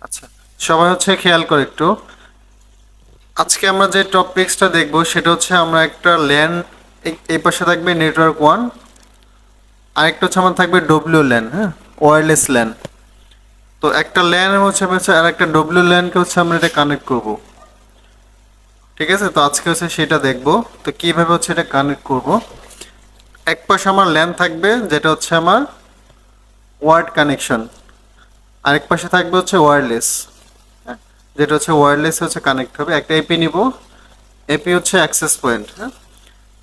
আচ্ছা, সবাই খেয়াল করে একটু। আজকে আমরা যে টপিকসটা দেখব সেটা আমরা একটা ল্যান, এই পাশে থাকবে নেটওয়ার্ক ওয়ান, আরেকটা আমার থাকবে ডব্লিউ ল্যান, হ্যাঁ, ওয়্যারলেস ল্যান। তো একটা ল্যান আর একটা ডব্লিউ ল্যানকে আমরা এটা কানেক্ট করব। ঠিক আছে, তো আজকে সেটা দেখব। তো কিভাবে এটা কানেক্ট করব। এক পাশে আমার ল্যান থাকবে যেটা আমার ওয়ার্ড কানেকশন, আরেক পাশে থাকবে ওয়্যারলেস, যেটা ওয়্যারলেস কানেক্ট হবে। একটা এপি নিব, এপি অ্যাক্সেস পয়েন্ট, হ্যাঁ।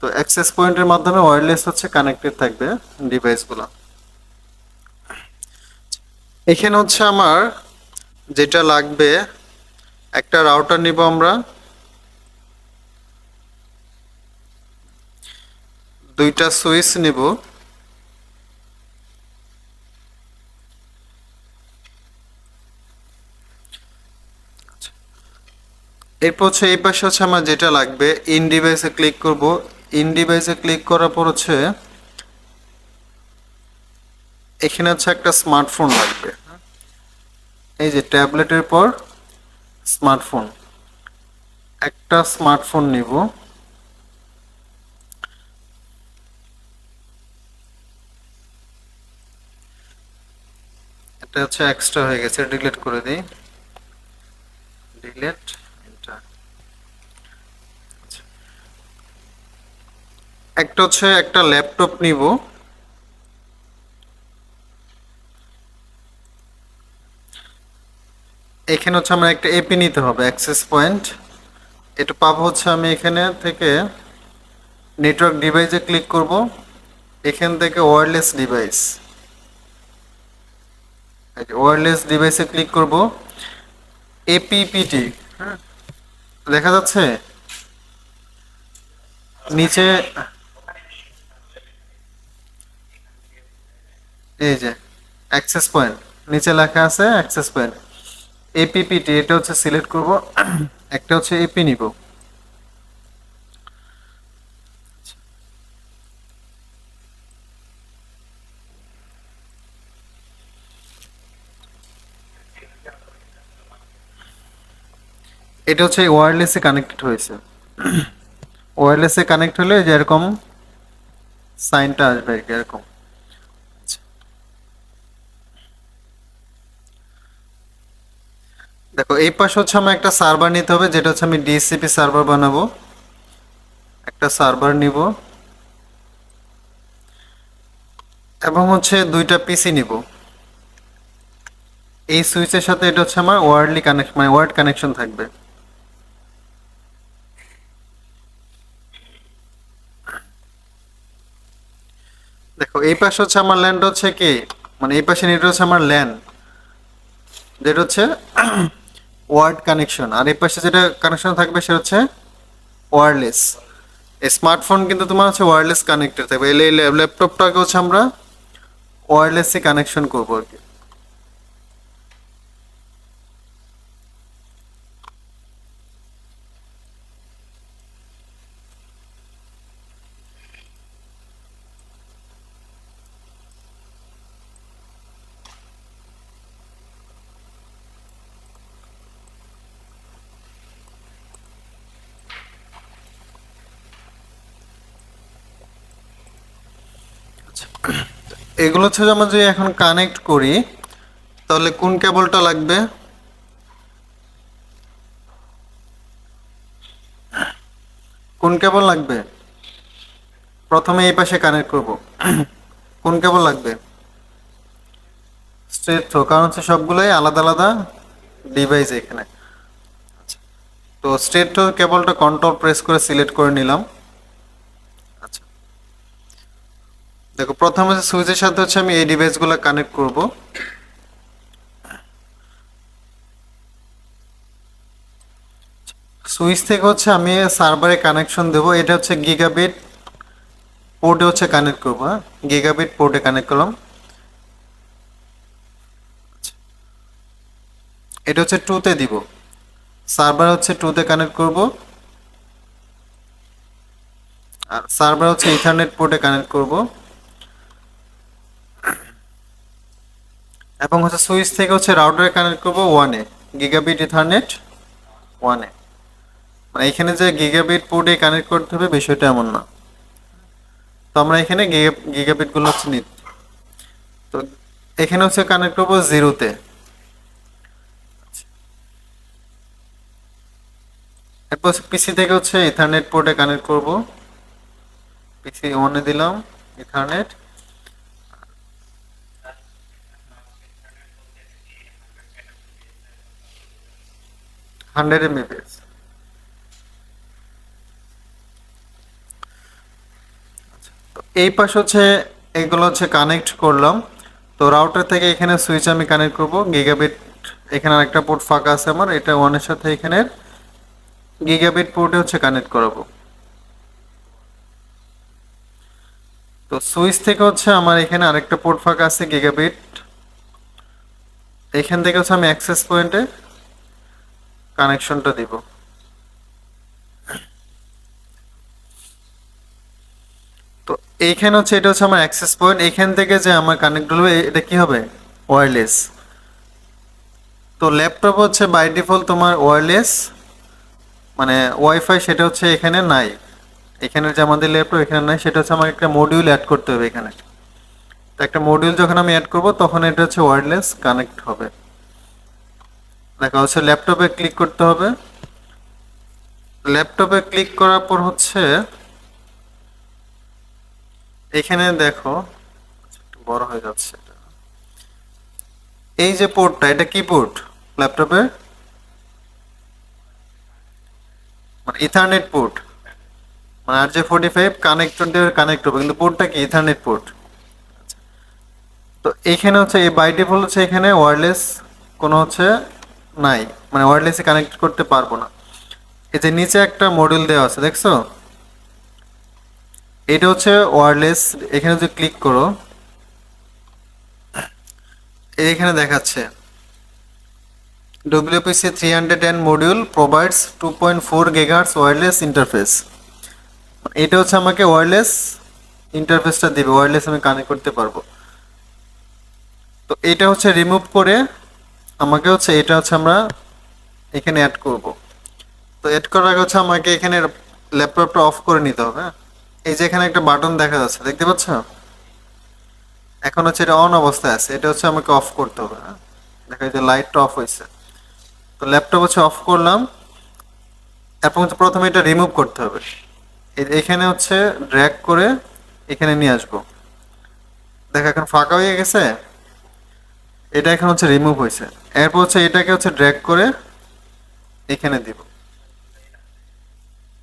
তো অ্যাক্সেস পয়েন্টের মাধ্যমে ওয়্যারলেস কানেক্টেড থাকবে ডিভাইসগুলো। এখানে আমার যেটা লাগবে, একটা রাউটার নিব আমরা, দুইটা সুইচ নিব, এরপর এই পাশে আমার যেটা লাগবে, ইন ডিভাইসে ক্লিক করব। ইন ডিভাইসে ক্লিক করার পর এখানে একটা স্মার্টফোন লাগবে। এই যে ট্যাবলেটের পর স্মার্টফোন, একটা স্মার্টফোন নিব। এটা এক্সট্রা হয়ে গেছে, ডিলিট করে দিই, ডিলিট এটা। একটা একটা ল্যাপটপ নিব, এখানে আমার একটা এপি নিতে হবে, অ্যাক্সেস পয়েন্ট। এটা পাবো আমি এখানে থেকে নেটওয়ার্ক ডিভাইসে ক্লিক করব, এখান থেকে ওয়্যারলেস ডিভাইস, ওয়্যারলেস ডিভাইসে ক্লিক করব, এপিপিটি, হ্যাঁ, দেখা যাচ্ছে নিচে, এই যে অ্যাক্সেস পয়েন্ট, নিচে লেখা আছে অ্যাক্সেস পয়েন্ট, এপিপিটি, এটা সিলেক্ট করব। একটা এপি নিব, এটা ওয়্যারলেসে কানেক্টেড হয়েছে। ওয়্যারলেসে কানেক্ট হলে যে এরকম সাইনটা আসবে আর কি, এরকম। দেখো এই পাশে আমার একটা সার্ভার নিতে হবে, যেটা আমি ডিএসসিপি সার্ভার বানাবো। একটা সার্ভার নিব এবং দুইটা পিসি নিব। এই সুইচের সাথে এটা আমার ওয়্যারলি কানেকশন, মানে ওয়্যার্ড কানেকশন থাকবে। দেখো এই পাশে আমার ল্যান্ড কি, মানে এই পাশে নেট আমার ল্যান, যেটা ওয়ার্ড কানেকশন, আর এই পাশে যেটা কানেকশন থাকবে সেটা ওয়্যারলেস। স্মার্টফোন কিন্তু তোমার ওয়্যারলেস কানেক্টেড থাকবে, এই ল্যাপটপটাকে আমরা ওয়্যারলেসে কানেকশন করবো আর কি। এগুলো আমরা যদি এখন কানেক্ট করি, তাহলে কোন কেবলটা লাগবে? কোন কেবল লাগবে? প্রথমে এই পাশে কানেক্ট করব। কোন কেবল লাগবে? স্ট্রেট থ্রো, কারণ সবগুলোই আলাদা আলাদা ডিভাইস এখানে। তো স্ট্রেট থ্রো কেবলটা কন্ট্রোল প্রেস করে সিলেক্ট করে নিলাম। আচ্ছা, দেখো প্রথমে সুইচের সাথে আমি এই ডিভাইসগুলো কানেক্ট করব। সুইচ থেকে আমি সার্ভারে কানেকশন দেব। এটা গিগাবিট পোর্টে কানেক্ট করবো, হ্যাঁ, গিগাবিট পোর্টে কানেক্ট করলাম। এটা 2 তে দিব, সার্ভার 2 তে কানেক্ট করব, আর সার্ভার ইথারনেট পোর্টে কানেক্ট করব। এবং হচ্ছে সুইচ থেকে হচ্ছে রাউটারে কানেক্ট করবো ওয়ানে, গিগাবিট ইথারনেট ওয়ানে। মানে এখানে যে গিগাবিট পোর্টে কানেক্ট করতে হবে বিষয়টা এমন না। তো আমরা এখানে গিগাবিট গুলো হচ্ছে নিই। তো এখানে হচ্ছে কানেক্ট করবো জিরোতে। এরপর পিসি থেকে হচ্ছে ইথারনেট পোর্টে কানেক্ট করব। পিসি অনে দিলাম ইথারনেট। 100 Mbps। তো এই পাশে হচ্ছে এগুলো হচ্ছে কানেক্ট করলাম। তো রাউটার থেকে এখানে সুইচ আমি কানেক্ট করব গিগাবিট। এখানে আরেকটা পোর্ট ফাঁকা আছে আমার, এটা ওয়ানের সাথে এখানে গিগাবিট পোর্টে হচ্ছে কানেক্ট করাবো। তো সুইচ থেকে হচ্ছে আমার এখানে আরেকটা পোর্ট ফাঁকা আছে গিগাবিট, এখান থেকে হচ্ছে আমি অ্যাক্সেস পয়েন্টে কানেকশনটা দিব। তো এইখানে হচ্ছে এটা হচ্ছে আমার অ্যাক্সেস পয়েন্ট, এখান থেকে যে আমার কানেক্ট হবে এটা কি হবে, ওয়্যারলেস। তো ল্যাপটপ হচ্ছে বাই ডিফল্ট তোমার ওয়্যারলেস, মানে ওয়াইফাই সেটা হচ্ছে এখানে নাই। এখানে যে আমাদের ল্যাপটপ এখানে নাই, সেটা হচ্ছে আমাকে একটা মডিউল অ্যাড করতে হবে এখানে। তো একটা মডিউল যখন আমি অ্যাড করব তখন এটা হচ্ছে ওয়্যারলেস কানেক্ট হবে। দেখা হচ্ছে ল্যাপটপে ক্লিক করতে হবে। ল্যাপটপে ক্লিক করার পর হচ্ছে এখানে দেখো একটু বড় হয়ে যাচ্ছে এটা। এই যে পোর্টটা, এটা কি পোর্ট ল্যাপটপে, মানে ইথারনেট পোর্ট, মানে RJ45 কানেক্টর দিয়ে কানেক্ট হবে, কিন্তু পোর্টটা কি ইথারনেট পোর্ট। তো এখানে হচ্ছে এই বাই ডিফল্ট হচ্ছে এখানে ওয়্যারলেস কোনো হচ্ছে নাই, মানে ওয়্যারলেসে কানেক্ট করতে পারবো না। এই যে নিচে একটা মডিউল দেওয়া আছে দেখছো, এটা হচ্ছে ওয়্যারলেস। এখানে যদি ক্লিক করো এখানে দেখাচ্ছে WPC310 module provides 2.4 GHz wireless interface. এটা হচ্ছে আমাকে ওয়্যারলেস ইন্টারফেসটা দিবে, ওয়্যারলেস আমি কানেক্ট করতে পারবো। তো এটা হচ্ছে রিমুভ করে আমাকে হচ্ছে এটা হচ্ছে আমরা এখানে অ্যাড করব। তো অ্যাড করার আগে হচ্ছে আমাকে এখানে ল্যাপটপটা অফ করে নিতে হবে, হ্যাঁ? এই যে এখানে একটা বাটন দেখা যাচ্ছে, দেখতে পাচ্ছ? এখন হচ্ছে এটা অন অবস্থায় আছে, এটা হচ্ছে আমাকে অফ করতে হবে, হ্যাঁ? দেখা যায় লাইটটা অফ হয়েছে। তো ল্যাপটপ হচ্ছে অফ করলাম। এরপর হচ্ছে প্রথমে এটা রিমুভ করতে হবে। এখানে হচ্ছে ড্র্যাগ করে এখানে নিয়ে আসবো। দেখো এখন ফাঁকা হয়ে গেছে, এটা এখন হচ্ছে রিমুভ হয়েছে। এরপর হচ্ছে এটাকে হচ্ছে ড্র্যাগ করে এখানে দিব।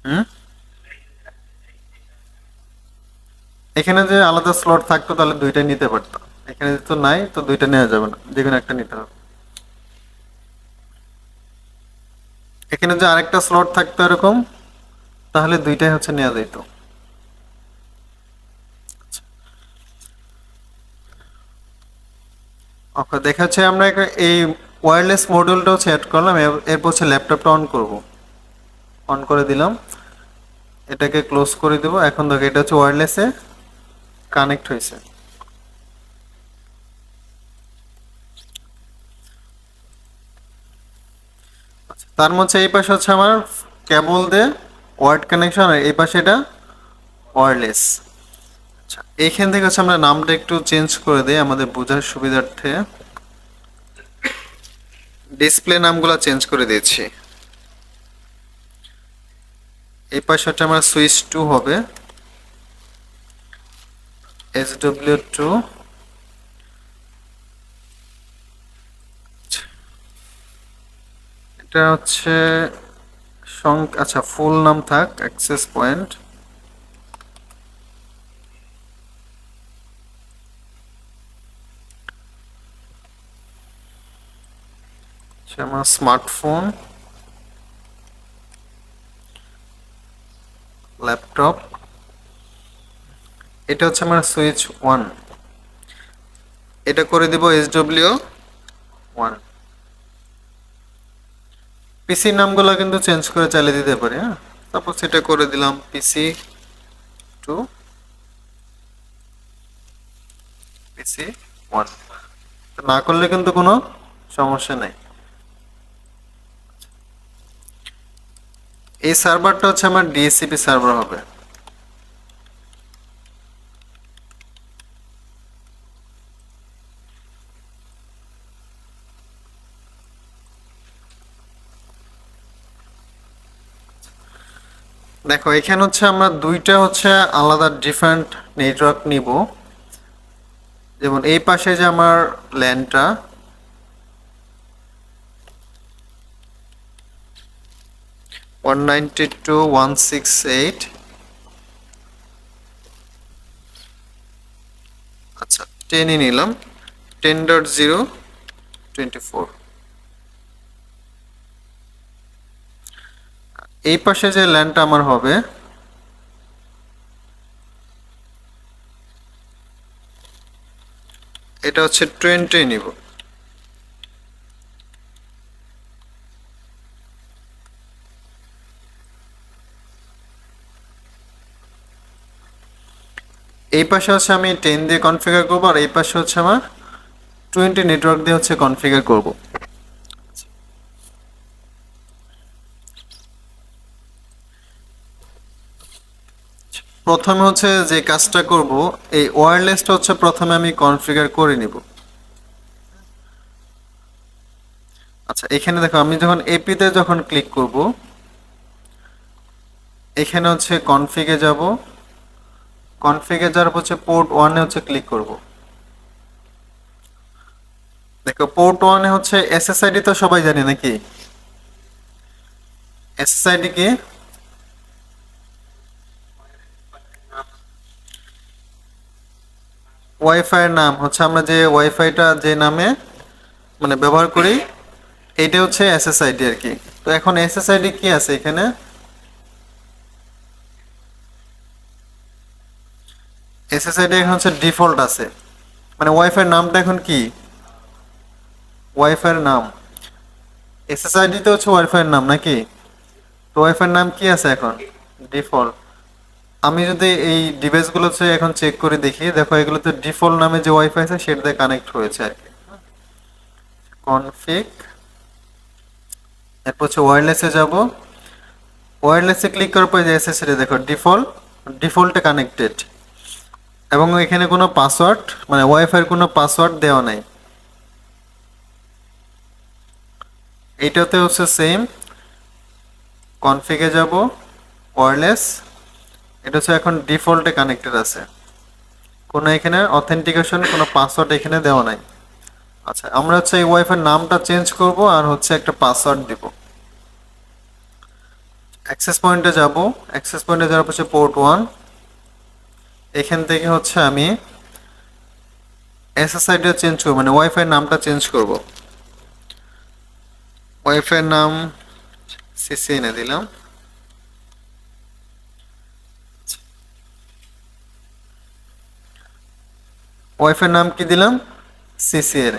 হুম, এখানে যে আলাদা স্লট থাকতো তাহলে দুইটাই নিতে পারতাম, এখানে তো নাই, তো দুইটা নেওয়া যাবে না, যে কোনো একটা নিতে হবে। এখানে যে আরেকটা স্লট থাকতো এরকম, তাহলে দুইটাই হচ্ছে নেওয়া যেত। ওকে, দেখা যাচ্ছে আমরা এই ওয়্যারলেস মডিউলটা হচ্ছে অ্যাড করলাম। এরপর হচ্ছে ল্যাপটপটা অন করব। অন করে দিলাম, এটাকে ক্লোজ করে দেবো। এখন দেখো এটা হচ্ছে ওয়্যারলেসে কানেক্ট হয়েছে। তার মধ্যে এই পাশে হচ্ছে আমার কেবল দিয়ে ওয়ার্ড কানেকশন, আর এই পাশে এটা ওয়্যারলেস। আচ্ছা, এইখান থেকে হচ্ছে আমরা নামটা একটু চেঞ্জ করে দিই আমাদের বোঝার সুবিধার্থে। ডিসপ্লে নামগুলো চেঞ্জ করে দিয়েছি। এই পাশে হচ্ছে আমার সুইচ 2 হবে, SW2। এটা হচ্ছে আচ্ছা ফুল নাম থাক, অ্যাক্সেস পয়েন্ট। আমার স্মার্টফোন, ল্যাপটপ। এটা হচ্ছে আমার সুইচ 1, এটা করে দিব SW1। পিসি নামগুলো কিন্তু চেঞ্জ করে চালিয়ে দিতে পারি, হ্যাঁ? সাপোজ এটা করে দিলাম PC2, PC1। না করলে কিন্তু কোনো সমস্যা নেই। এই সার্ভারটা হচ্ছে আমার ডিএসসিপি সার্ভার হবে। দেখো এখানে হচ্ছে আমরা দুইটা হচ্ছে আলাদা ডিফারেন্ট নেটওয়ার্ক নিব। যেমন এই পাশে যে আমার ল্যানটা, 192.168, আচ্ছা 10ই নিলাম, 10.0.24। এই পাশে যে ল্যানটা আমার হবে, এটা হচ্ছে 20 নিব। এই পাশে হচ্ছে আমি 10 দিয়ে কনফিগার করবো, আর এই পাশে হচ্ছে আমার 20 নেটওয়ার্ক দিয়ে হচ্ছে কনফিগার করব। প্রথমে হচ্ছে যে কাজটা করব, এই ওয়্যারলেসটা হচ্ছে প্রথমে আমি কনফিগার করে নিব। আচ্ছা এখানে দেখো আমি যখন এপিতে যখন ক্লিক করব, এখানে হচ্ছে কনফিগে যাব, কনফিগে যাওয়ার পর হচ্ছে পোর্ট 1 এ হচ্ছে ক্লিক করব। দেখো পোর্ট 1 এ হচ্ছে এসএসআইডি তো সবাই জানে নাকি? এসএসআইডি কি? ওয়াইফাই এর নাম হচ্ছে, আমরা যে ওয়াইফাইটা যে নামে মানে ব্যবহার করি, এইটা হচ্ছে এসএসআইডি আর কি। তো এখন এসএসআইডি কি আছে এখানে? এসএসআইডি এখন হচ্ছে ডিফল্ট আছে, মানে ওয়াইফাই এর নামটা এখন কি? ওয়াইফাই এর নাম। এসএসআইডি তো হচ্ছে ওয়াইফাই এর নাম নাকি? তো ওয়াইফাই এর নাম কি আছে এখন? ডিফল্ট। আমি যদি এই ডিভাইসগুলো হচ্ছে এখন চেক করে দেখি, দেখো এগুলোতে ডিফল্ট নামে যে ওয়াইফাই আছে সেটাতে কানেক্ট হয়েছে আর কি। কনফিগ, এরপর হচ্ছে ওয়্যারলেসে যাব, ওয়্যারলেসে ক্লিক করার পর যে এসএসআইডি দেখো ডিফল্ট, ডিফল্টে কানেক্টেড, এবং এখানে কোনো পাসওয়ার্ড মানে ওয়াইফাই এর কোনো পাসওয়ার্ড দেওয়া নাই। এইটাতে হচ্ছে সেম, কনফিগে যাব, ওয়্যারলেস, এটা হচ্ছে এখন ডিফল্টে কানেক্টেড আছে, কোনো এখানে অথেন্টিকেশন কোনো পাসওয়ার্ড এখানে দেওয়া নাই। আচ্ছা আমরা হচ্ছে এই ওয়াইফাই নামটা চেঞ্জ করব আর হচ্ছে একটা পাসওয়ার্ড দিব। অ্যাক্সেস পয়েন্টে যাব, অ্যাক্সেস পয়েন্টে যাওয়ার পর পোর্ট 1, এখান থেকে হচ্ছে আমি এসএসআইডি চেঞ্জ করব, মানে ওয়াইফাই নামটা চেঞ্জ করব। ওয়াইফাই নাম সিসি এনে দিলাম, ওয়াইফাই নাম কি দিলাম? সিসিএন।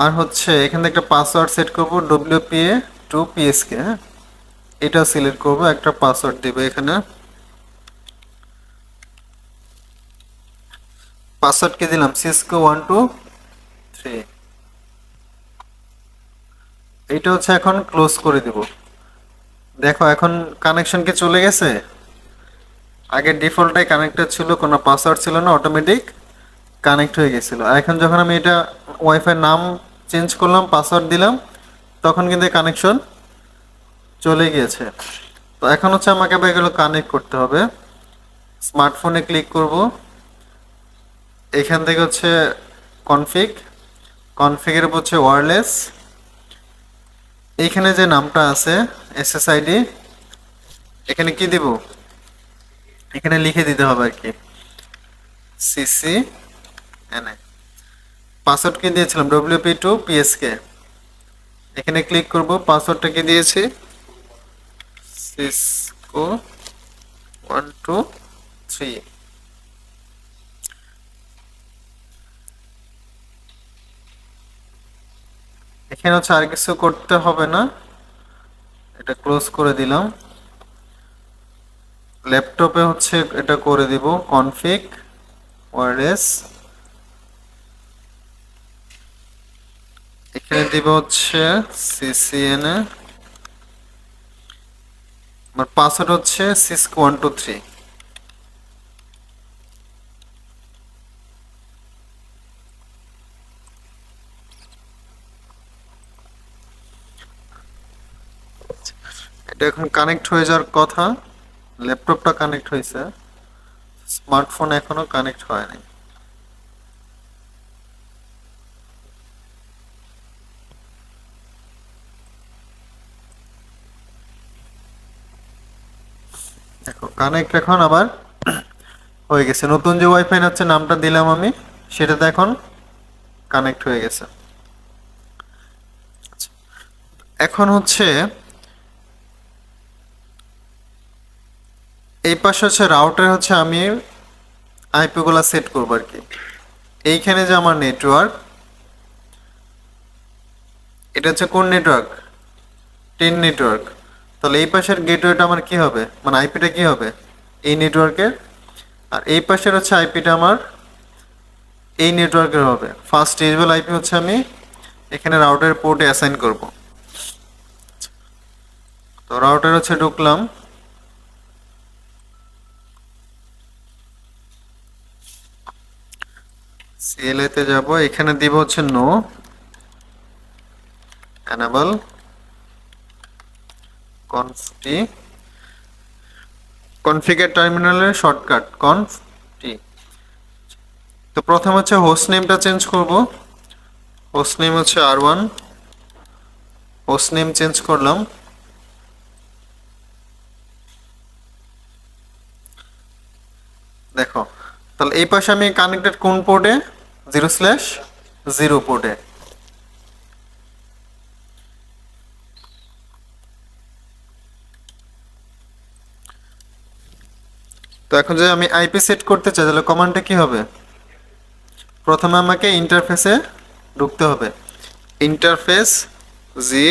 আর হচ্ছে এখান থেকে একটা পাসওয়ার্ড সেট করব, ডব্লিউপিএ টু পিএসকে। হ্যাঁ, এটা সিলেক্ট করব, একটা পাসওয়ার্ড দিব এখানে। পাসওয়ার্ড কি দিলাম? সিসকো 123। এইটা হচ্ছে এখন ক্লোজ করে দিব। দেখো এখন কানেকশন কি চলে গেছে? আগে ডিফল্টটাই কানেক্টেড ছিল, কোনো পাসওয়ার্ড ছিল না, অটোমেটিক কানেক্ট হয়ে গেছিল। আর এখন যখন আমি এটা ওয়াইফাই নাম চেঞ্জ করলাম, পাসওয়ার্ড দিলাম, তখন কিন্তু কানেকশন চলে গিয়েছে। তো এখন হচ্ছে আমাকে আবার এগুলো কানেক্ট করতে হবে। স্মার্টফোনে ক্লিক করব, এখান থেকে হচ্ছে কনফিগ, কনফিগের হচ্ছে ওয়্যারলেস, এইখানে যে নামটা আছে এসএসআইডি, এখানে কি দিব? এখানে লিখে দিতে হবে আর কি, সিসি এন। পাসওয়ার্ড কি দিয়েছিলাম? WP to PSK. এখানে ক্লিক করব, পাসওয়ার্ডটা কি দিয়েছি? সিসকো 123। এখানে হচ্ছে আর কিছু করতে হবে না, এটা ক্লোজ করে দিলাম। ল্যাপটপে হচ্ছে এটা করে দিব, কনফিগ ওয়্যারলেস, এখানে দিব হচ্ছে সিসিএনএ, আমার পাসওয়ার্ড হচ্ছে সিস্ক123। এটা এখন কানেক্ট হয়ে যাওয়ার কথা, ল্যাপটপটা কানেক্ট হয়েছে, স্মার্টফোন এখনো কানেক্ট হয়নি। দেখো কানেক্ট এখন আবার হয়ে গেছে, নতুন যে ওয়াইফাই হচ্ছে নামটা দিলাম আমি, সেটাতে এখন কানেক্ট হয়ে গেছে। এখন হচ্ছে এই পাশে হচ্ছে রাউটার, হচ্ছে আমি আইপি গুলা সেট করবো আর কি। এইখানে যে আমার নেটওয়ার্ক, এটা হচ্ছে কোন নেটওয়ার্ক, 10 নেটওয়ার্ক। তাহলে এই পাশের গেটওয়েটা আমার কি হবে, মানে আইপিটা কি হবে এই নেটওয়ার্কের, আর এই পাশের হচ্ছে আইপিটা আমার এই নেটওয়ার্কের হবে। ফার্স্ট স্টেজেবল আইপি হচ্ছে আমি এখানে রাউটারের পোর্টে অ্যাসাইন করব। তো রাউটার হচ্ছে ঢুকলাম, সিএলএ তে যাব, এখানে দিব হচ্ছে নো এনেবল কনফটি, কনফিগার টার্মিনালের শর্টকাট কনফটি। তো প্রথম হচ্ছে হোস্ট নেমটা চেঞ্জ করব, হোস্ট নেম হচ্ছে R1, হোস্ট নেম চেঞ্জ করলাম। দেখো তাহলে এই পাশে আমি কানেক্টেড কোন পোর্টে, 0/0 পোর্টে। তো এখন যদি আমি আইপি সেট করতে চাই তাহলে কমান্ডটা কি হবে, প্রথমে আমাকে ইন্টারফেসে ঢুকতে হবে, ইন্টারফেস জি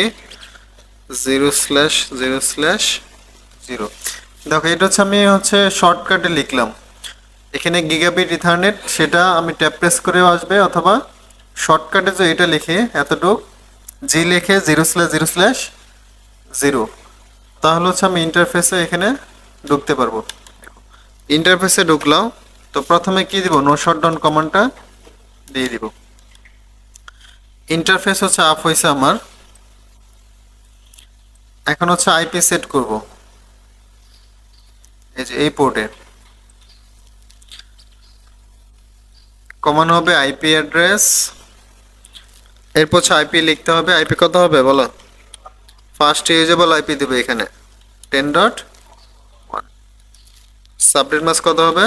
0/0/0। দেখো এটা হচ্ছে আমি হচ্ছে শর্টকাটে লিখলাম, এখানে গিগাবিট ইথারনেট সেটা আমি ট্যাপ প্রেস করেও আসবে, অথবা শর্টকাটে যে এটা লিখে এতটুক জি লিখে 0/0/0, তাহলে হচ্ছে আমি ইন্টারফেসে এখানে ঢুকতে পারবো। ইন্টারফেসে ঢুকলাম, তো প্রথমে কি দিব, নো শটডাউন কমান্ডটা দিয়ে দিব। ইন্টারফেস হচ্ছে আপ হয়েছে আমার, এখন হচ্ছে আইপি সেট করব, এই যে এই পোর্টে কমানো হবে আইপি অ্যাড্রেস, এরপর হচ্ছে আইপি লিখতে হবে। আইপি কত হবে বলো, ফার্স্ট ইউজেবল আইপি দেবে এখানে 10.1, সাবনেট মাস্ক কত হবে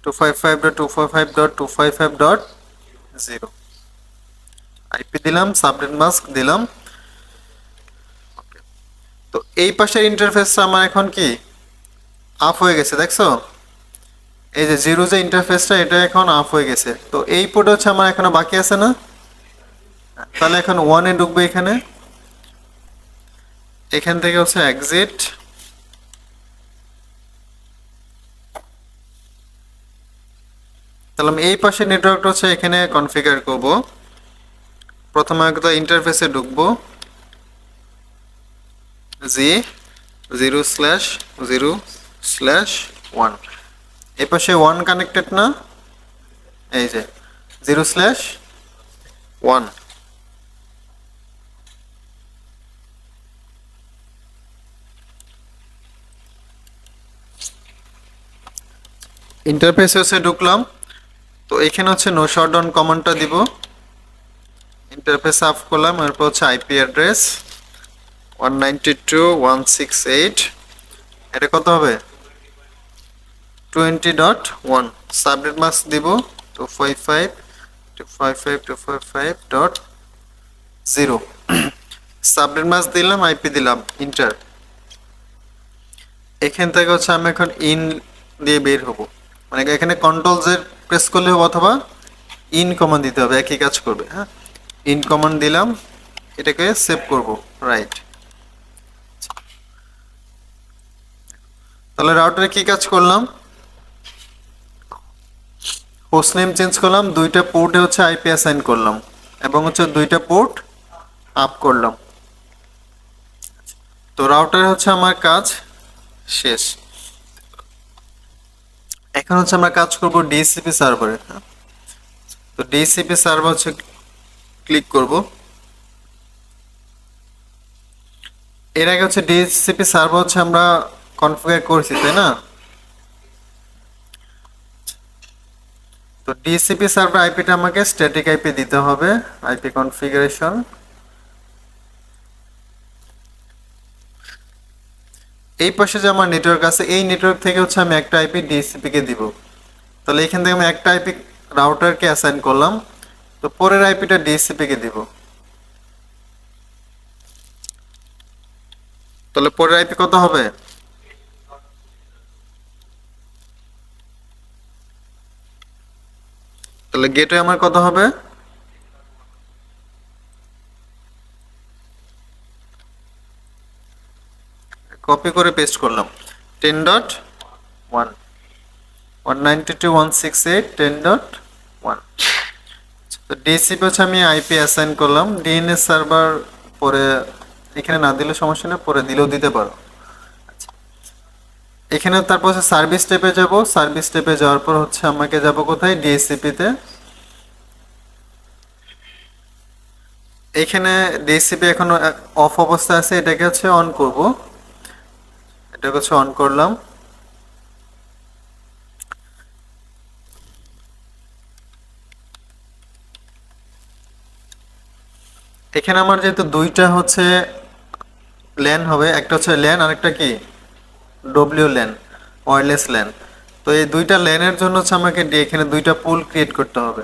255.255.255.0, আইপি দিলাম, সাবনেট মাস্ক দিলাম। তো এই পাশের ইন্টারফেসটা আমার এখন কি আপ হয়ে গেছে, দেখছো এই যে জিরো যে ইন্টারফেসটা এটা এখন আপ হয়ে গেছে। তো এই পোর্ট হচ্ছে আমার এখনো বাকি আছে না, তাহলে এখন ওয়ানে ঢুকবে, এখানে এখান থেকে হচ্ছে এক্সিট, তাহলে আমি এই পাশে নেটওয়ার্কটা হচ্ছে এখানে কনফিগার করব। প্রথমে একটা ইন্টারফেসে ঢুকবো, জি 0/0/1, এই পাশে 1 কানেক্টেড না, এই যে 0/1। ইন্টারফেসে হচ্ছে ঢুকলাম, তো এখানে হচ্ছে নো শটডাউন কমান্ডটা দিব, ইন্টারফেস অফ করলাম, এরপর হচ্ছে আইপি অ্যাড্রেস 192.168, এটা কত হবে 20.1, সাবনেট মাস্ক দিব 255.255.255.0, সাবনেট মাস্ক দিলাম, আইপি দিলাম, ইন্টার। এখান থেকে হচ্ছে আমি এখন ইন দিয়ে বের হব, মানে এখানে কন্ট্রোল জেড প্রেস করলে হবে, অথবা ইন কমান্ড দিতে হবে, একই কাজ করবে। হ্যাঁ, ইন কমান্ড দিলাম, এটাকে সেভ করব, রাইট। তাহলে রাউটারে কি কাজ করলাম, হোস্ট নেম চেঞ্জ করলাম, দুইটা পোর্টে হচ্ছে আইপি অ্যাসাইন করলাম। এবং হচ্ছে দুইটা পোর্ট আপ করলাম। তো রাউটারে হচ্ছে আমার কাজ শেষ। এখন হচ্ছে আমরা কাজ করব ডিসিপি সার্ভারে। তো ডিসিপি সার্ভার হচ্ছে ক্লিক করব। এর আগে হচ্ছে ডিসিপি সার্ভার হচ্ছে আমরা কনফিগার করেছি, তাই না? তো ডিসিপি সার্ভার আইপিটা আমাকে স্ট্যাটিক আইপি দিতে হবে। আইপি কনফিগারেশন, এই পাশে যে আমার নেটওয়ার্ক আছে এই নেটওয়ার্ক থেকে হচ্ছে আমি একটা আইপি ডিসিপি কে দিব। তাহলে এখান থেকে আমি একটা আইপি রাউটারকে অ্যাসাইন করলাম, তো পরের আইপিটা ডিসিপি কে দিব। তাহলে পরের আইপি কত হবে? তাহলে গেটওয়ে আমার কত হবে? কপি করে পেস্ট করলাম 10.1 192.168.10.1। তো ডিসিপি হচ্ছে আমি আইপি অ্যাসাইন করলাম। ডিএনএস সার্ভার পরে এখানে না দিলে সমস্যা নেই, পরে দিলেও দিতে পারো। এখানে তারপর হচ্ছে সার্ভিস স্টেপে যাব। সার্ভিস স্টেপে যাওয়ার পর হচ্ছে আমাকে যাব কোথায়? ডিএসসিপি তে। এখানে ডিএসসিপি এখনো অফ অবস্থায় আছে, এটাকে হচ্ছে অন করব। এটাকে হচ্ছে অন করলাম। এখানে আমার যেহেতু দুইটা হচ্ছে ল্যান হবে, একটা হচ্ছে ল্যান আর একটা কি ডব্লিউ ল্যান, ওয়্যারলেস ল্যান। তো এই দুইটা ল্যানের জন্য হচ্ছে আমাকে এখানে দুইটা পুল ক্রিয়েট করতে হবে।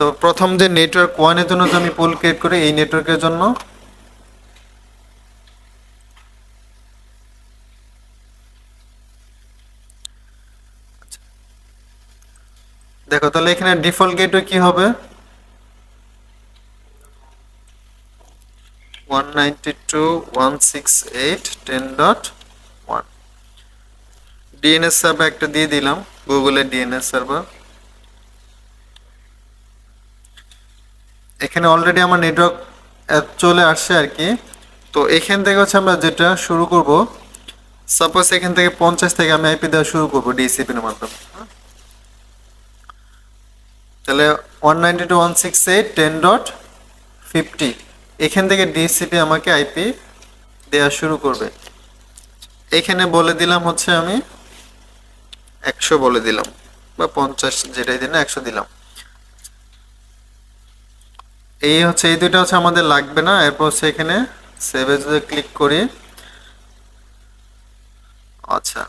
তো প্রথম যে নেটওয়ার্ক ওয়ানের জন্য যে আমি পুল ক্রিয়েট করি, এই নেটওয়ার্কের জন্য দেখো, তাহলে এখানে ডিফল্ট গেটওয়ে কি হবে? 192.168.10.1। ডিএনএস সার্ভার একটা দিয়ে দিলাম, গুগলের ডিএনএস সার্ভার। এখানে অলরেডি আমার নেটওয়ার্ক চলে আসছে আর কি। তো এখান থেকে হচ্ছে আমরা যেটা শুরু করব, সাপোজ এখান থেকে 50 থেকে আমি আইপি দেওয়া শুরু করব ডিসিপির মাধ্যমে। তাহলে 192.168.10.50 এখান থেকে ডিসিপি আমাকে আইপি দেওয়া শুরু করবে। এখানে বলে দিলাম হচ্ছে আমি 100 বলে দিলাম, বা 50 যেটাই দিন 100 দিলাম। এই হচ্ছে এই দুইটা হচ্ছে আমাদের লাগবে না। এরপর হচ্ছে এখানে সেভে যদি ক্লিক করি, আচ্ছা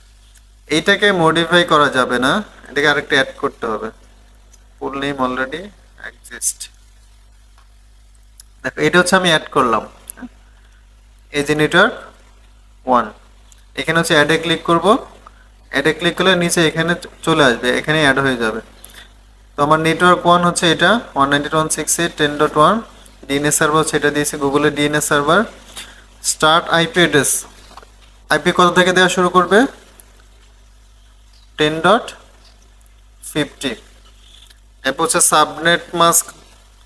এইটাকে মডিফাই করা যাবে না, এটাকে আরেকটা অ্যাড করতে হবে। Full name already exist. দেখো এটা হচ্ছে আমি অ্যাড করলাম, এই যে নেটওয়ার্ক 1। এখানে হচ্ছে অ্যাডে ক্লিক করব। অ্যাডে ক্লিক করলে নিচে এখানে চলে আসবে, এখানে অ্যাড হয়ে যাবে। তো আমার নেটওয়ার্ক 1 হচ্ছে এটা 192.168.10.1। ডিএনএস সার্ভার হচ্ছে এটা দিয়েছি, গুগলের DNS server. Start IP address, IP কত থেকে দেওয়া শুরু করবে? 10.50। এরপর হচ্ছে সাবনেট মাস্ক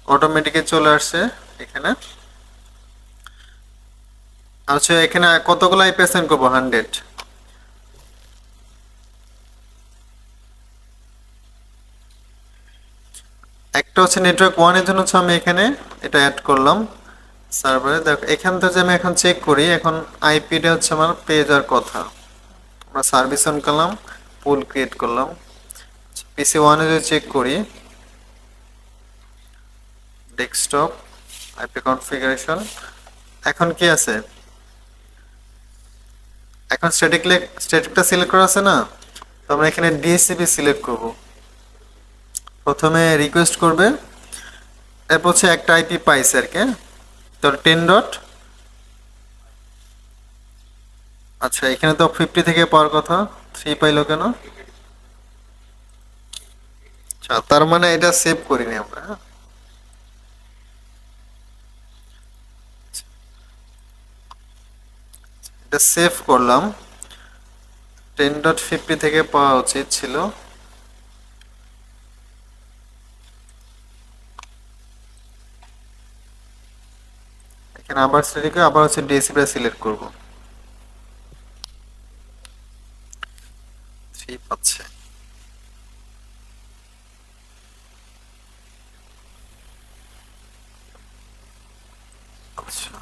অটোমেটিকে চলে আসছে এখানে। আচ্ছা এখানে কতগুলো আইপি অ্যাসাইন করবো? 100। একটা হচ্ছে নেটওয়ার্ক 1 এর জন্য হচ্ছে আমি এখানে এটা অ্যাড করলাম সার্ভারে। দেখো এখান থেকে আমি এখন চেক করি, এখন আইপিটা হচ্ছে আমার পেয়ে যাওয়ার কথা। আমরা সার্ভিস অন করলাম, পুল ক্রিয়েট করলাম। পিসি 1 এ যদি চেক করি, ডেস্কটপ আইপি কনফিগারেশন, এখন কি আছে? এখন স্ট্যাটিকটা সিলেক্ট করা আছে না? তো আমরা এখানে ডিএসসিপি সিলেক্ট করব। প্রথমে রিকোয়েস্ট করবে, এরপর হচ্ছে একটা আইপি পাইছে আর কি। তো 10. আচ্ছা এখানে তো 50 থেকে পাওয়ার কথা, 3 পাইলো কেন? আচ্ছা তার মানে এটা সেভ করিনি আমরা, হ্যাঁ? এটা সেভ করলাম। 10.50 থেকে পাওয়া উচিত ছিল। এখানে আবার স্ট্যাটিক আবার হচ্ছে ডিএসসিপি সিলেক্ট করব। 3 পাচ্ছে। আচ্ছা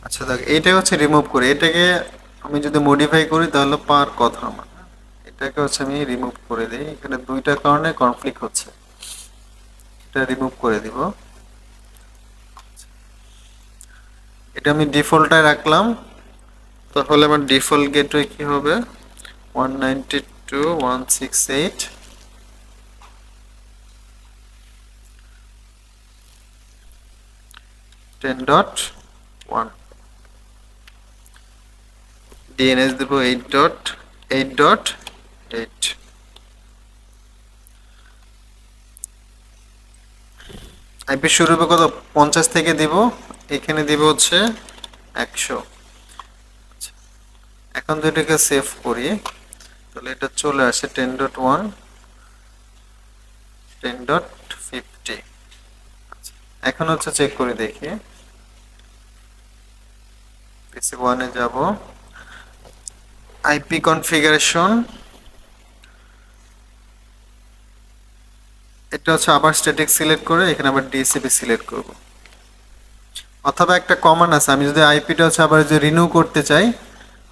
আচ্ছা দেখ এইটা হচ্ছে রিমুভ করি, এটাকে আমি যদি মডিফাই করি তাহলে পার কথা আমার, এটাকে হচ্ছে আমি রিমুভ করে দিই, এখানে দুইটা কারণে কনফ্লিক্ট হচ্ছে, এটা রিমুভ করে দিব। এটা আমি ডিফল্টটায় রাখলাম, তাহলে আমার ডিফল্ট গেটওয়ে কি হবে 192.168 10.1, ডিএনএস দেব 8.8.8। আইপি শুরু হবে কত 50 থেকে দিব, এখানে দিব হচ্ছে 100। এখন দুইটাকে সেভ করি, তাহলে এটা চলে আসে 10.1 10.50। এখন হচ্ছে চেক করে দেখি, পিসি 1 এ যাব, আইপি কনফিগারেশন, এটা হচ্ছে আবার স্ট্যাটিক সিলেক্ট করে এখানে আবার ডিএসসিপি সিলেক্ট করব। অথবা একটা কমান্ড আছে, আমি যদি আইপিটা হচ্ছে আবার যে রিনিউ করতে চাই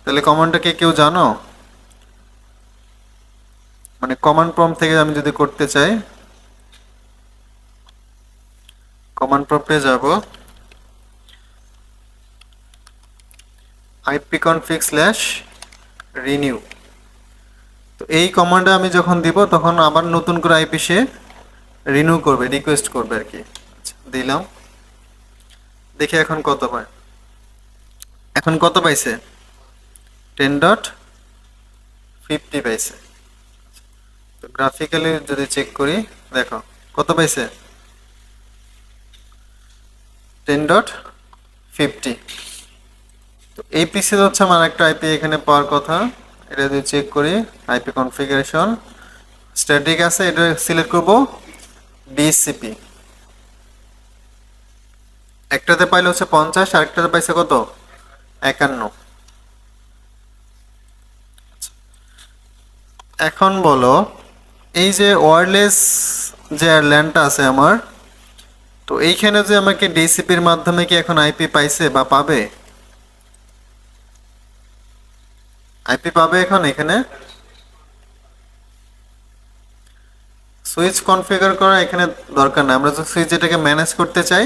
তাহলে কমান্ডটা কি কেউ জানো? মানে কমান্ড প্রম্পট থেকে আমি যদি করতে চাই, কমান্ড প্রম্পটে যাব, ipconfig/renew, তো এই কমান্ডে আমি যখন দিব তখন আবার নতুন করে আইপি সে রিনিউ করবে, রিকোয়েস্ট করবে আর কি। আচ্ছা, দিলাম, দেখি এখন কত পায়। এখন কত পাইছে 10.50 পাইছে। তো গ্রাফিক্যালি যদি চেক করি, দেখো কত পাইছে 10.50। তো এই পিসি হচ্ছে আমার একটা আইপি এখানে পাওয়ার কথা, এটা যদি চেক করি আইপি কনফিগারেশন স্ট্যাটিক আছে, এটা সিলেক্ট করব ডিসিপি, একটাতে পাইলে হচ্ছে 50 আর একটাতে পাইছে কত 51। এখন বলো এই যে ওয়্যারলেস যে ল্যান্ডটা আছে আমার, তো এইখানে যে আমাকে ডিসিপির মাধ্যমে কি এখন আইপি পাইছে বা পাবে? আইপি পাবে এখন এখানে। সুইচ কনফিগার করা এখানে দরকার না, আমরা যদি সুইচ এটাকে ম্যানেজ করতে চাই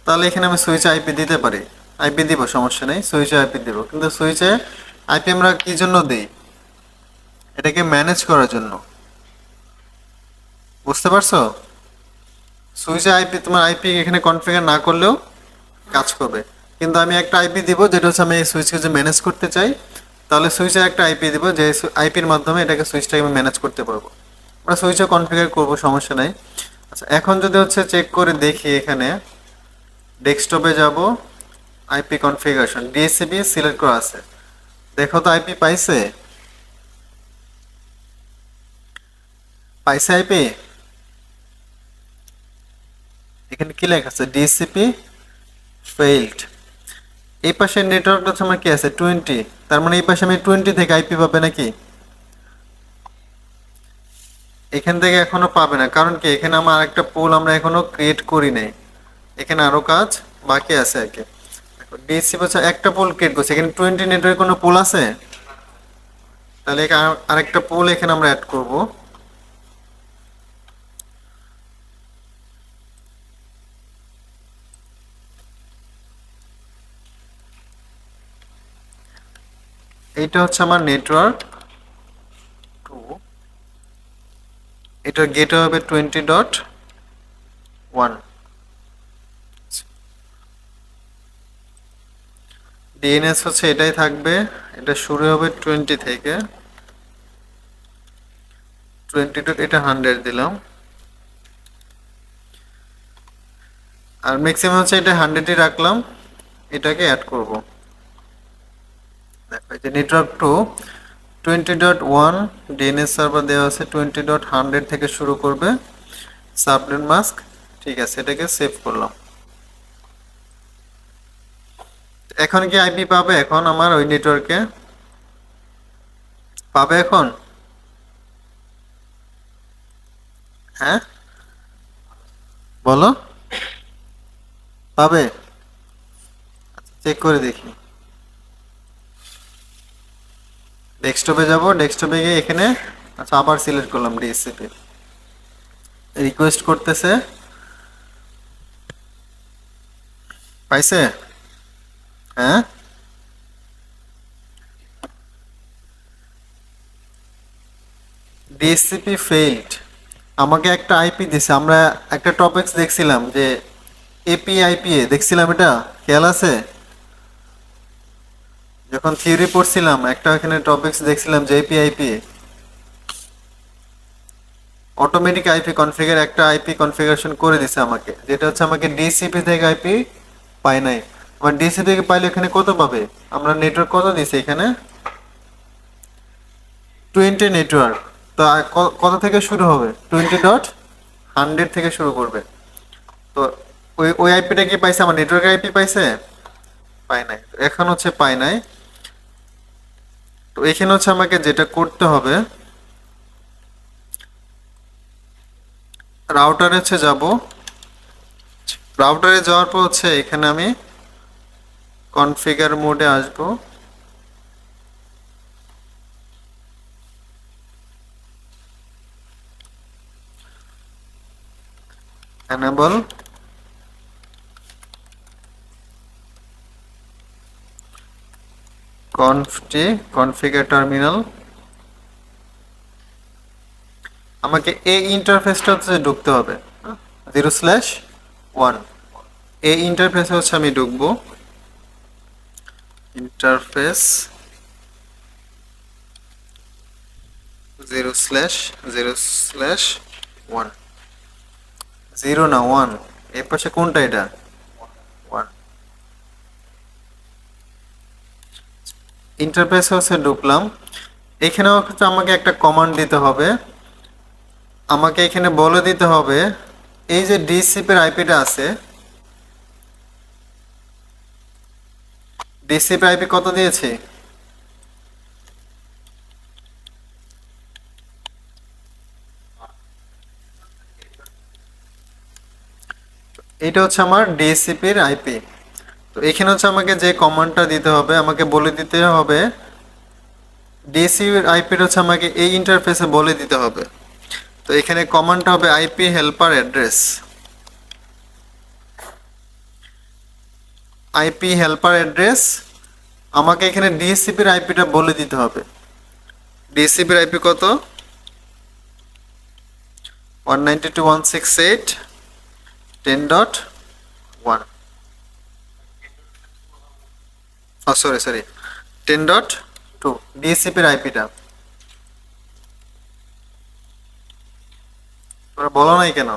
তাহলে এখানে আমি সুইচে আইপি দিতে পারি, আইপি দিব সমস্যা নেই, সুইচে আইপি দিব, কিন্তু সুইচে আইপি আমরা কি জন্য দিই? এটাকে ম্যানেজ করার জন্য, বুঝতে পারছো? সুইচে আইপি তোমার আইপি এখানে কনফিগার না করলেও কাজ করবে, কিন্তু আমি একটা আইপি দিব যেটা হচ্ছে আমি এই সুইচকে যে ম্যানেজ করতে চাই, তাহলে সুইচে একটা আইপি দিব যে আইপির মাধ্যমে এটাকে সুইচটাকে আমি ম্যানেজ করতে পারবো, আমরা সুইচে কনফিগার করব সমস্যা নাই। আচ্ছা এখন যদি হচ্ছে চেক করে দেখি, এখানে ডেস্কটপে যাব, আইপি কনফিগারেশন ডিএসসিপি সিলেক্ট করা আছে, দেখো তো আইপি পাইছে, পাইছে আইপি। এখানে কি লেখা আছে ডিএসসিপি ফেইলড। এই পাশে নেটওয়ার্কটা হচ্ছে আমার কি আছে 20, তার মানে এই পাশে আমি 20 থেকে আইপি পাবে নাকি? এখান থেকে এখনো পাবে না, কারণ কি এখানে আমার আরেকটা পুল আমরা এখনো ক্রিয়েট করি নাই, এখানে আরো কাজ বাকি আছে আর কি। ডিএসসি হচ্ছে একটা পুল ক্রিয়েট করছে, এখানে 20 নেটওয়ার্ক কোনো পুল আছে, তাহলে আরেকটা পুল এখানে আমরা অ্যাড করব। এইটা হচ্ছে আমার নেটওয়ার্ক 2, এটার গেটওয়ে হবে 20.1, ডিএনএস হচ্ছে এটাই থাকবে, এটা শুরু হবে 20 থেকে, 20 এটা 100 দিলাম, আর ম্যাক্সিমাম হচ্ছে এটা 100ই রাখলাম, এটাকে অ্যাড করব। দেখো এই যে নেটওয়ার্ক 2 20.1 ডিএনএস সার্ভার দেওয়া আছে 20.100 থেকে শুরু করবে সাবনেট মাস্ক। ঠিক আছে, এটাকে সেভ করলাম। এখন কি আইপি পাবে? এখন আমার ওই নেটওয়ার্কে পাবে এখন? হ্যাঁ বলো, পাবে? চেক করে দেখি। ডেস্কটপে যাব, ডেস্কটপে গিয়ে এখানে আচ্ছা আবার সিলেক্ট করলাম ডিএসসিপি, রিকোয়েস্ট করতেছে, পাইছে? হ্যাঁ ডিএসসিপি ফেইল্ড, আমাকে একটা আইপি দিছে। আমরা একটা টপিকস দেখছিলাম যে এপি আইপিএ দেখছিলাম, এটা খেয়াল আছে? যখন থিওরি পড়ছিলাম একটা এখানে টপিকস দেখছিলাম যে APIPA, automatic IP configure একটা আইপি কনফিগারেশন করে দিছে আমাকে, যেটা হচ্ছে আমাকে ডিসিপি থেকে আইপি পাই নাই। আমার ডিসিপি থেকে পাইলে এখানে কত পাবে? আমরা নেটওয়ার্ক কত দিছি এখানে? 20 নেটওয়ার্ক। তো কত থেকে শুরু হবে? 20.100 থেকে শুরু করবে। তো ওই ওই আইপিটা কি পাইছে? আমার নেটওয়ার্কের আইপি পাইছে? পাই নাই। এখন হচ্ছে পাই নাই। তো এখানে হচ্ছে আমাকে যেটা করতে হবে, রাউটারে হচ্ছে যাব, রাউটারে যাওয়ার পর হচ্ছে এখানে আমি কনফিগার মোডে আসবো, এনেবল কনফটি কনফিগার টার্মিনাল। আমাকে এই ইন্টারফেসটা হচ্ছে ঢুকতে হবে, 0/1। এই ইন্টারফেসে হচ্ছে আমি ঢুকবো, ইন্টারফেস 0/0/1, 0 না 1, এর পাশে কোনটা? এটা 1। ইন্টারফেসে হচ্ছে ঢুকলাম। এখানেও হচ্ছে আমাকে একটা কমান্ড দিতে হবে, আমাকে এখানে বলে দিতে হবে এই যে ডিসিপির আইপিটা আছে, ডিসিপি আইপি কত দিয়েছে? এটা হচ্ছে আমার ডিসিপির আইপি। তো এখানে হচ্ছে আমাকে যে কমান্ডটা দিতে হবে, আমাকে বলে দিতে হবে ডিসিপির আইপিটা হচ্ছে আমাকে এই ইন্টারফেসে বলে দিতে হবে। তো এখানে কমান্ডটা হবে IP helper address, IP helper address. আমাকে এখানে ডিসিপির আইপিটা বলে দিতে হবে। ডিসিপির আইপি কত? 192.168.10.1, সরি 10.2 ডিসিপির আইপিটা। তোমরা বলো নাই কেন?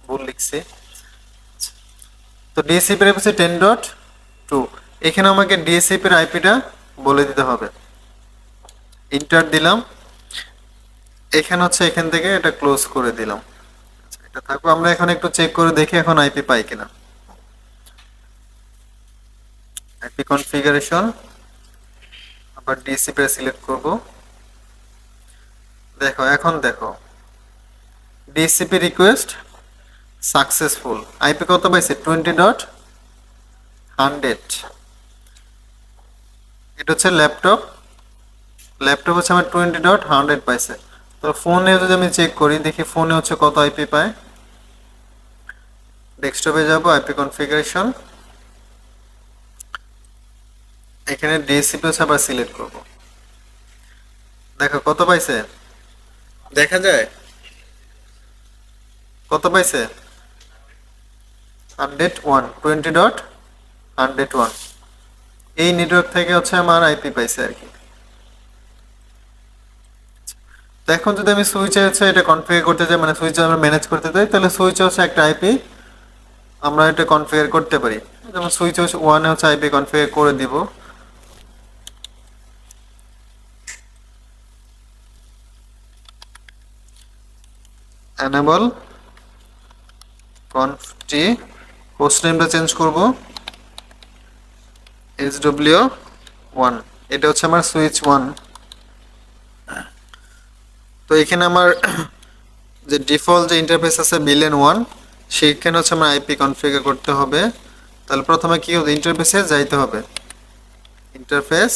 ভুল লিখছি। তো ডিসিপির আইপি হচ্ছে 10.2। এখানে আমাকে ডিসিপির আইপিটা বলে দিতে হবে। ইন্টার দিলাম, এখানে হচ্ছে এখান থেকে এটা ক্লোজ করে দিলাম। আচ্ছা, এটা থাকবে। আমরা এখন একটু চেক করে দেখি এখন আইপি পাই কিনা। আইপি কনফিগারেশন, আবার ডিসিপি সিলেক্ট করব। দেখো এখন দেখো ডিসিপি রিকোয়েস্ট সাকসেসফুল। আইপি কত পাইছে? 20.100। এটা হচ্ছে ল্যাপটপ, ল্যাপটপ হচ্ছে আমার 20.100 পাইছে। তো ফোনে যদি আমি চেক করি, দেখি ফোনে হচ্ছে কত আইপি পায়। ডেস্কটপে যাব, আইপি কনফিগারেশন, এখানে ডিসিপি হচ্ছে আবার সিলেক্ট করব। দেখো কত পাইছে, দেখা যায় কত পাইছে? 101, 20.101। এই নেটওয়ার্ক থেকে হচ্ছে আমার আইপি পাইছে আর কি। তো এখন যদি আমি সুইচে হচ্ছে এটা কনফিগার করতে চাই, মানে সুইচে আমরা ম্যানেজ করতে চাই, তাহলে সুইচে হচ্ছে একটা আইপি আমরা এটা কনফিগার করতে পারি। যেমন সুইচ হচ্ছে 1 হচ্ছে আইপি কনফিগার করে দিব, enable conft হোস্ট নেমটা চেঞ্জ করব sw1, এটা হচ্ছে আমার সুইচ 1। তো এখানে আমার যে ডিফল্ট যে ইন্টারফেস আছে VLAN 1, সেইখানে হচ্ছে আমার আইপি কনফিগার করতে হবে। তাহলে প্রথমে কি হবে, ইন্টারফেসে যাইতে হবে, interface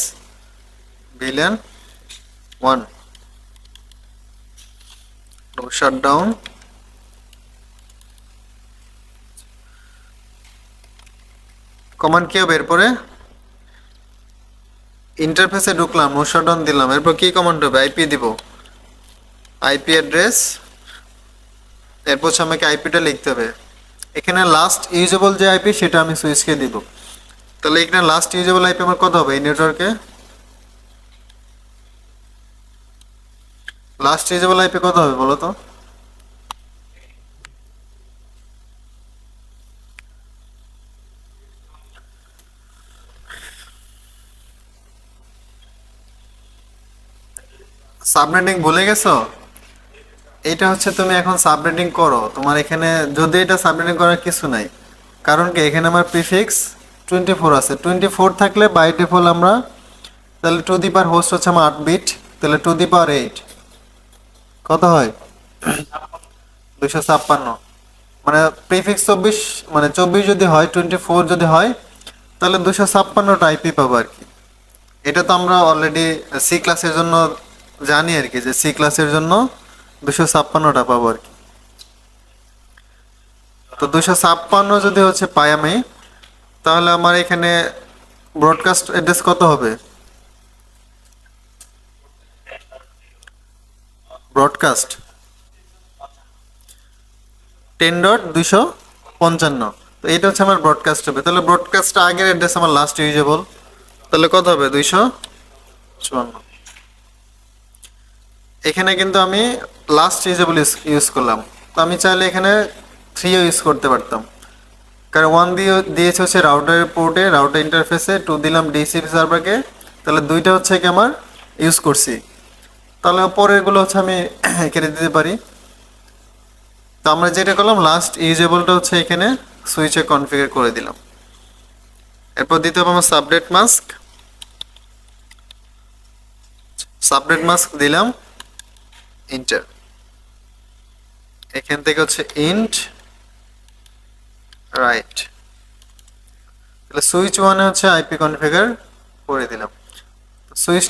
VLAN 1, no shutdown. Command কি হবে, এরপরে ইন্টারফেসে ঢুকলাম, নো শাটডাউন দিলাম, এরপর কি কমান্ড হবে, আইপি দিব, আইপি অ্যাড্রেস, এরপর হচ্ছে আমাকে আইপিটা লিখতে হবে। এখানে লাস্ট ইউজেবল যে আইপি সেটা আমি সুইচকে দিব। তাহলে এখানে লাস্ট ইউজেবল আইপি আমার কত হবে, এই নেটওয়ার্কে লাস্ট ইউজেবল আইপি কত হবে বলো তো? সাবনেটিং ভুলে গেছো? এটা হচ্ছে তুমি এখন সাবনেটিং করো, তোমার এখানে যদি এটা সাবনেটিং করার কিছু নাই, কারণ কি এখানে আমার প্রিফিক্স 24 আছে, 24 থাকলে বাই ডিফল্ট আমরা, তাহলে টু দি পাওয়ার হোস্ট হচ্ছে আমার 8 বিট, তাহলে টু দি পাওয়ার 8 কত হয়, 256। মানে প্রিফিক্স 24, মানে 24 যদি হয়, 24 যদি হয়, তাহলে 256টা আইপি পাবো আর কি। এটা তো আমরা অলরেডি সি ক্লাসের জন্য জানি আর কি, যে সি ক্লাসের জন্য 256টা পাবো আর কি। তো 256 যদি হচ্ছে পাই আমি, তাহলে আমার এখানে ব্রডকাস্ট অ্যাড্রেস কত হবে, ব্রডকাস্ট 10.255, তো এটা হচ্ছে আমার ব্রডকাস্ট হবে। তাহলে ব্রডকাস্ট আগের অ্যাড্রেস আমার লাস্ট ইউজেবল, তাহলে কত হবে, 254। এখানে কিন্তু আমি লাস্ট ইউজেবল ইউজ করলাম, তো আমি চাইলে এখানে 3ও ইউজ করতে পারতাম, কারণ 1 দিয়েছে হচ্ছে রাউটারের পোর্টে, রাউটার ইন্টারফেসে, 2 দিলাম ডিসিপি সার্ভারকে, তাহলে দুইটা হচ্ছে কি আমার ইউজ করছি। তাহলে পরেরগুলো হচ্ছে আমি কেটে দিতে পারি। তো আমরা যেটা করলাম, লাস্ট ইউজেবলটা হচ্ছে এখানে সুইচে কনফিগার করে দিলাম। এরপর দিতে হবে আমার সাবনেট মাস্ক, সাবনেট মাস্ক দিলাম, ইন্টার, এখান থেকে হচ্ছে ইন্ট রাইট, তাহলে সুইচ 1 হচ্ছে আইপি কনফিগার করে দিলাম। সুইচ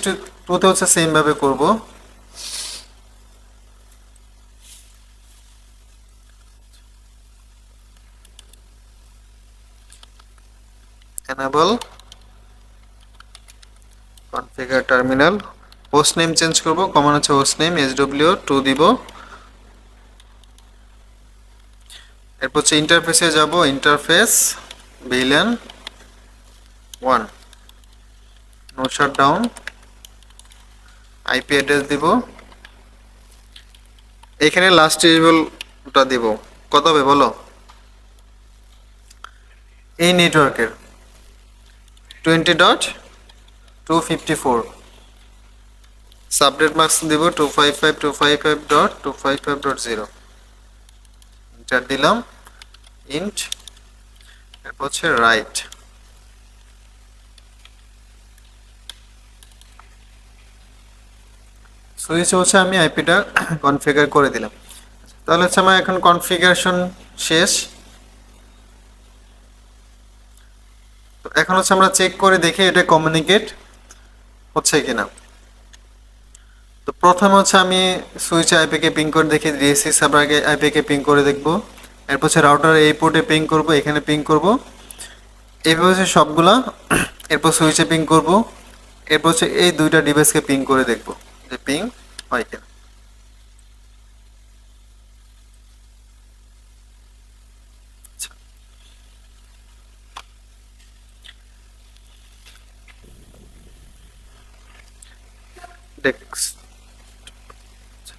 2 তে হচ্ছে সেম ভাবে করব, enable configure terminal, host name change করব, কমন হচ্ছে হোস্ট নেম sw2 দিব। এরপর হচ্ছে ইন্টারফেসে যাব, interface VLAN 1, no shutdown, IP address দিব, এখানে লাস্ট ইউজেবলটা দিব, কত হবে বলো, এই নেটওয়ার্কের 20.254, সাবনেট মাস্ক দিব 255.255.255.0, এন্টার দিলাম, ইন্ট, এরপর হচ্ছে রাইট। সুইচ হচ্ছে আমি আইপিটা কনফিগার করে দিলাম। তাহলে হচ্ছে আমার এখন কনফিগারেশন শেষ। তো এখন হচ্ছে আমরা চেক করে দেখি এটা কমিউনিকেট হচ্ছে কিনা। তো প্রথমে হচ্ছে আমি সুইচ আইপিকে পিং করে দেখি, ডিএসসি সার্ভারকে আইপিকে পিং করে দেখব, এরপর হচ্ছে রাউটার এই পোর্টে পিং করব, এখানে পিং করব, এইভাবে হচ্ছে সবগুলা, এরপর সুইচে পিং করব, এরপর হচ্ছে এই দুইটা ডিভাইসকে পিং করে দেখব যে পিং হয় কিনা।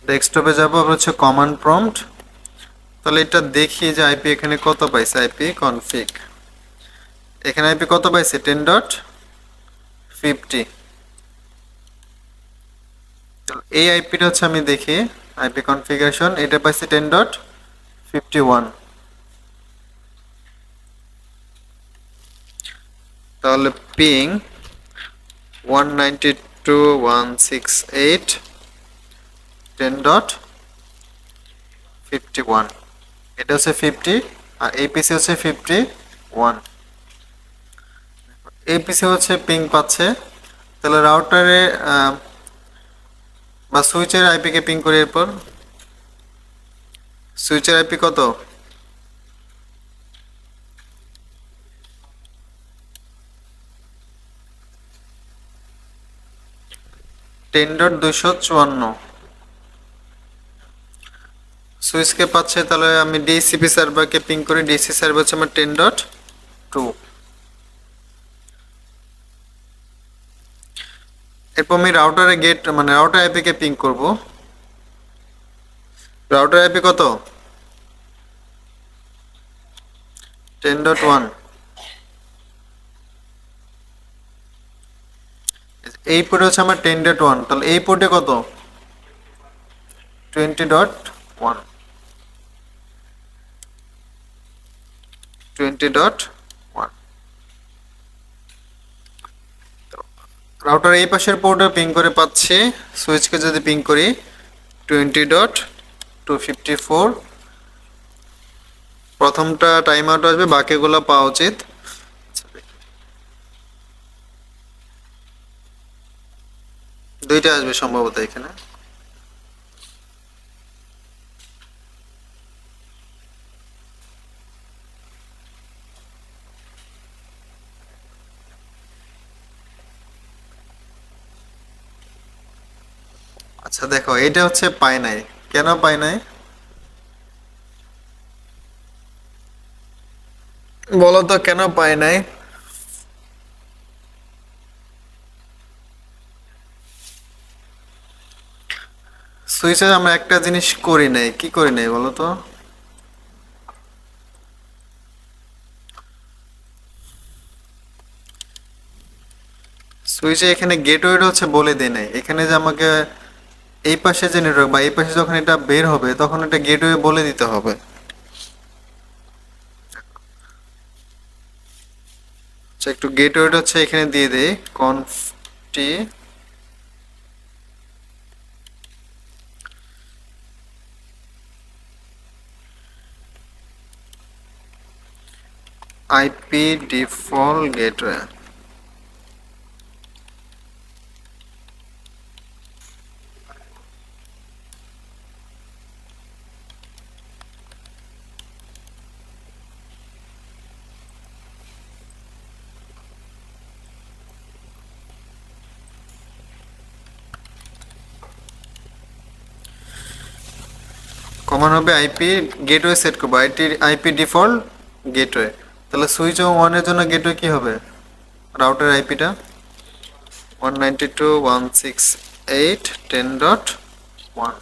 ডেস্কটপে যাব, আবার হচ্ছে কমান্ড প্রম্পট, তাহলে এটা দেখি যে আইপি এখানে কত পাইছে, আইপি কনফিগ, এখানে আইপি কত পাইছে 10.50। এই আইপিটা হচ্ছে আমি দেখি আইপি কনফিগারেশন এটা পাইছি 10.51। তাহলে পিং 192.168.10.51, এটা হচ্ছে 50 আর এপিসি হচ্ছে 51। এপিসি হচ্ছে পিং পাচ্ছে, তাহলে রাউটারে বা সুইচের আইপি কে পিং করি। এরপর সুইচের আইপি কত? 10.254 সুইচকে পাচ্ছে। তাহলে আমি ডিসিপি সার্ভারকে পিং করি, ডিসি সার্ভার হচ্ছে আমার 10.2। এরপর আমি রাউটারে গেট মানে রাউটার আইপি কে পিং করব। রাউটার আইপি কত? 10.1। এই পোর্টে হচ্ছে আমার 10.1, তাহলে এই পোর্টে কত? 20.1 20.1। রাউটার এই পাশের পোর্টে পিং করে পাচ্ছি। সুইচকে যদি পিং করি 20.254, প্রথমটা টাইম আউট আসবে, বাকিগুলো পাওয়া উচিত। দুইটা আসবে সম্ভবত এখানে। আচ্ছা দেখো, এটা হচ্ছে পাই নাই। কেন পাই নাই বলো তো, কেন পাই নাই? সুইচে আমরা একটা জিনিস করি নাই, কি করি নাই বলো তো? সুইচে এখানে গেটওয়েটা হচ্ছে বলে দেয় নাই। এখানে যে আমাকে এই পাশে যে নেটওয়ার্ক বা এই পাশে যখন এটা বের হবে তখন এটা গেটওয়ে বলে দিতে হবে। আচ্ছা, একটু গেটওয়েটা হচ্ছে এখানে দিয়ে দেই, কনফটি আইপি ডিফল্ট গেটওয়ে। কমান হবে আইপি গেটওয়ে সেট করবো, আইপি ডিফল্ট গেটওয়ে। তাহলে সুইচ ওয়ানের জন্য গেটওয়ে কি হবে? রাউটার আইপিটা 192.168.10.1।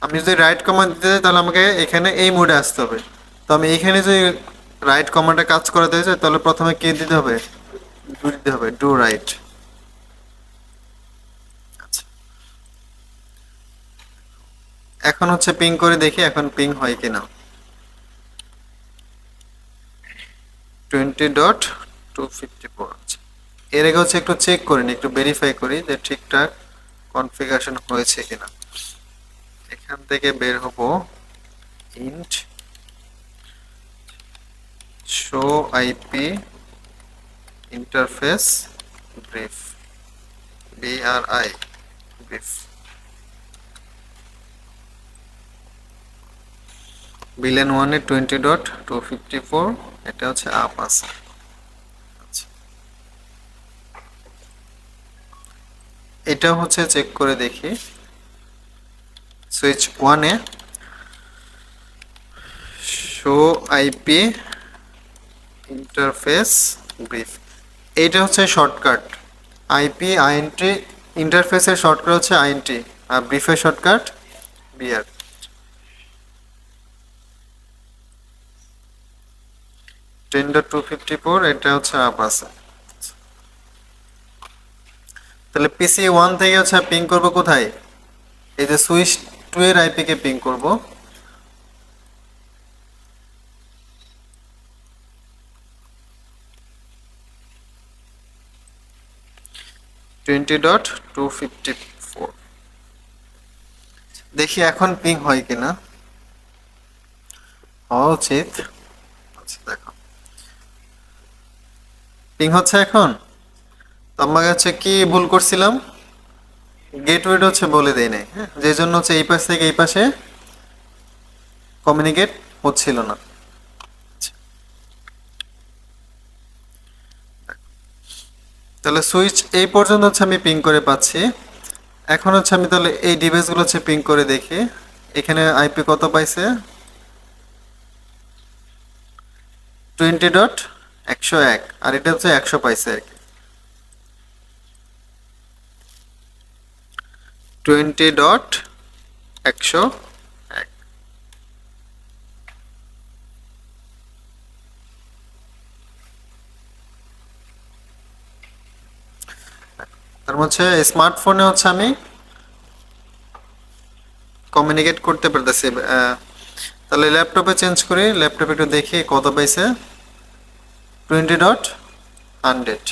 আমি যদি রাইট কমান্ড দিতে চাই তাহলে আমাকে এখানে এই মোডে আসতে হবে। তো আমি এখানে যদি রাইট কমান্ডে কাজ করাতে চাই তাহলে প্রথমে কি দিতে হবে? ডু দিতে হবে, ডু রাইট। আচ্ছা, এখন হচ্ছে পিং করে দেখি এখন পিং হয় কিনা। 20.254। এর আগে হচ্ছে একটু চেক করে নি, একটু ভেরিফাই করি যে ঠিকঠাক কনফিগারেশন হয়েছে কিনা। এখান থেকে বের হবো, int show IP interface brief, BRI brief. Villain ওয়ানে 20.254, এটা হচ্ছে আপ আছে। আচ্ছা, এটা হচ্ছে চেক করে দেখি। সুইচ ওয়ানে শো আইপি ইন্টারফেস ব্রিফ, এইটা হচ্ছে শর্টকাট। আইপি আইএনটি ইন্টারফেসের শর্টকাট হচ্ছে আইএনটি আর ব্রিফের শর্টকাট বিআর। 10.254, এটা হচ্ছে আপ আছে। তাহলে পিসি 1 থেকে হচ্ছে পিং করব কোথায়, এই যে সুইচ 2 এর আইপি কে পিং করব। $20.254 দেখি এখন পিং হয় কিনা, হওয়া উচিত। আচ্ছা দেখো পিং হচ্ছে এখন। তো আমাকে হচ্ছে কি ভুল করছিলাম, গেটওয়েটা হচ্ছে বলে দেয় নাই, হ্যাঁ, যে জন্য হচ্ছে এই পাশ থেকে এই পাশে কমিউনিকেট হচ্ছিল না। তাহলে সুইচ এই পর্যন্ত হচ্ছে আমি পিং করে পাচ্ছি। এখন হচ্ছে আমি তাহলে এই ডিভাইসগুলো হচ্ছে পিং করে দেখি এখানে আইপি কত পাইছে। 20.101 আর এটা হচ্ছে 100 পাইছে আর কি। 20.101। তার হচ্ছে স্মার্টফোনে হচ্ছে আমি কমিউনিকেট করতে পারতেছি। তাহলে ল্যাপটপে চেঞ্জ করি, ল্যাপটপে একটু দেখি কত পাইছে। 20.100।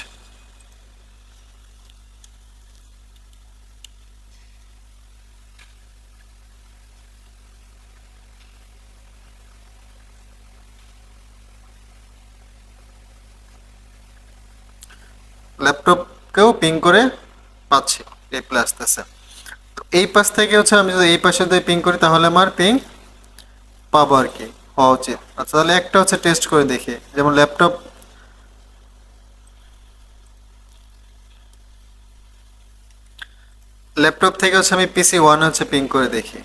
ল্যাপটপকেও পিং করে পাচ্ছি, রিপ্লাই আসতেছে। তো এই পাশ থেকে হচ্ছে আমি যদি এই পাশে দিয়ে পিং করি তাহলে আমার পিং পাবো আর কি, হওয়া উচিত। আচ্ছা তাহলে একটা হচ্ছে টেস্ট করে দেখি, যেমন ল্যাপটপ থেকে হচ্ছে আমি পিসি 1 হচ্ছে পিং করে দেখি।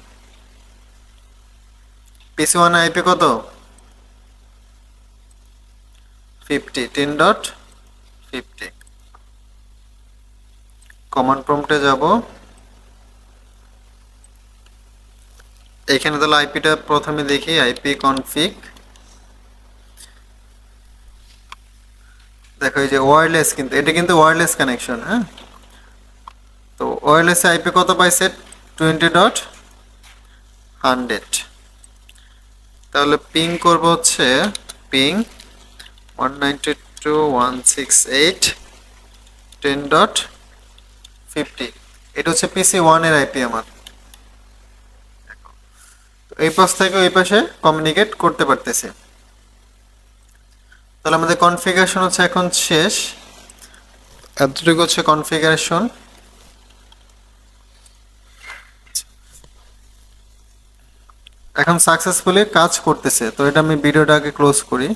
পিসি 1 আইপি কত, 10.50। কমান্ড প্রম্পটে যাব, এখানে তাহলে আইপিটা প্রথমে দেখি, আইপি কনফিগ। দেখো এই যে ওয়্যারলেস, কিন্তু এটা কিন্তু ওয়্যারলেস কানেকশন, হ্যাঁ। তো ওয়্যারলেস আইপি কত পাইছে, 20.100। তাহলে পিং করব হচ্ছে পিং 192.168.10.50। এটা হচ্ছে পিসি 1 এর আইপি আমার। এই পাশ থেকে ওই পাশে কমিউনিকেট করতে পারতেছি। তাহলে আমাদের কনফিগারেশন হচ্ছে এখন শেষ, এতটুকু হচ্ছে কনফিগারেশন। এখন সাকসেসফুলি কাজ করতেছে। তো এটা আমি ভিডিওটাকে ক্লোজ করি।